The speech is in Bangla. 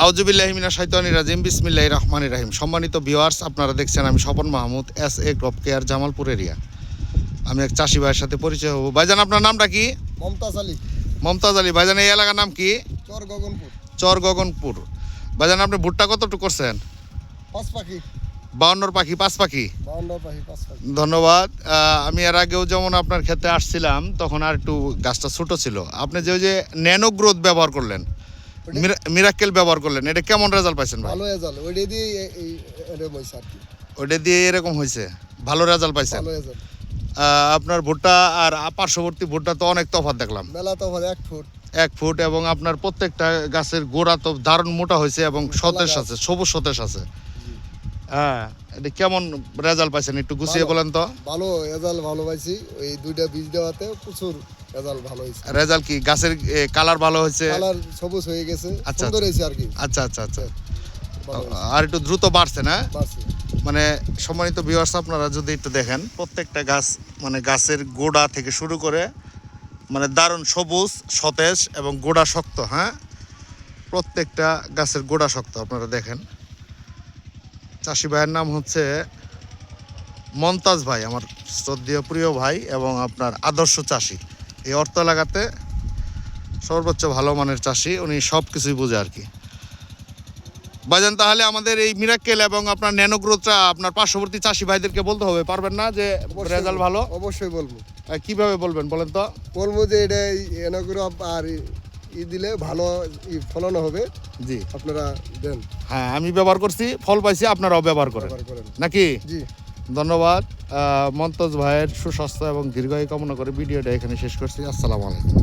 আউযুবিল্লাহি মিনাশ শাইতানির রাজিম বিসমিল্লাহির রহমানির রহিম। সম্মানিত ভিউয়ার্স, আপনারা দেখছেন আমি Swapan Mahmud, SA crop care, Jamalpur area. আমি এক চাষি ভাইয়ের সাথে পরিচয় হব। ভাইজান, আপনার নামটা কি? মমতাজ আলী। মমতাজ আলী। ভাইজান, এই এলাকার নাম কি? চর গগনপুর। চর গগনপুর। ভাইজান, আপনি ভুট্টা কতটুকু করছেন? 5 পাখি। 52 পাখি, 5 পাখি। 52 পাখি, 5 পাখি। ধন্যবাদ। আমি এর আগেও যেমন আপনার ক্ষেতে আসছিলাম, তখন আর একটু গাছটা ছোট ছিল। আপনি যে ন্যানো গ্রোথ ব্যবহার করলেন, মিরাক্কেল ব্যবহার করলেন, এটা কেমন রেজাল্ট পাইছেন ভাই? ভালো রেজাল্ট। ওইটা দিয়ে এরকম হইছে আর কি। ওইটা দিয়ে এরকম হয়েছে, ভালো রেজাল্ট পাইছেন? ভালো রেজাল্ট। আপনার ভুট্টা আর পার্শ্ববর্তী ভুট্টা তো অনেক তফাৎ দেখলাম। মেলা তফাৎ 1 ফুট। 1 ফুট, এবং আপনার প্রত্যেকটা গাছের গোড়া তো দারুণ মোটা হয়েছে এবং সতেজ আছে, সবুজ সতেজ আছে। হ্যাঁ, এটা কেমন রেজাল্ট পাইছেন একটু গুছিয়ে বলেন তো। ভালো রেজাল্ট, ভালো পাইছি। ওই 2টা বীজ দেওয়াতে প্রচুর রেজাল্ট ভালো হয়েছে। রেজাল্ট কি গাছের কালার ভালো হয়েছে? কালার সবুজ হয়ে গেছে, আচ্ছা, সুন্দর হয়েছে আর কি। আচ্ছা আচ্ছা আচ্ছা। আর একটু দ্রুত বাড়ছে না? বাড়ছে। মানে সম্মানিত ভিউয়ার্স, আপনারা যদি একটু দেখেন, প্রত্যেকটা গাছ মানে গাছের গোড়া থেকে শুরু করে মানে দারুণ সবুজ সতেজ এবং গোড়া শক্ত। হ্যাঁ, প্রত্যেকটা গাছের গোড়া শক্ত। আপনারা দেখেন, চাষি ভাইয়ের নাম হচ্ছে মমতাজ ভাই, আমার শ্রদ্ধেয় প্রিয় ভাই এবং আপনার আদর্শ চাষি। এই অর্থ এলাকাতে সর্বোচ্চ ভালো মানের চাষি, উনি সব কিছুই বোঝে আর কি। ভাইজান, তাহলে আমাদের এই মিরাক্কেল এবং আপনার ন্যানো গ্রোথটা আপনার পার্শ্ববর্তী চাষি ভাইদেরকে বলতে হবে, পারবেন না যে রেজাল্ট ভালো? অবশ্যই বলবো। কিভাবে বলবেন বলেন তো? বলবো যে এটা এনোগ্রোভ আর দিলে ভালো ফলন হবে। জি, আপনারা দেন। হ্যাঁ, আমি ব্যবহার করছি, ফল পাইছি, আপনারাও ব্যবহার করেন নাকি? জি, ধন্যবাদ। মমতাজ ভাইয়ের সুস্বাস্থ্য এবং দীর্ঘায়ু কামনা করে ভিডিওটা এখানে শেষ করছি। আসসালামু আলাইকুম।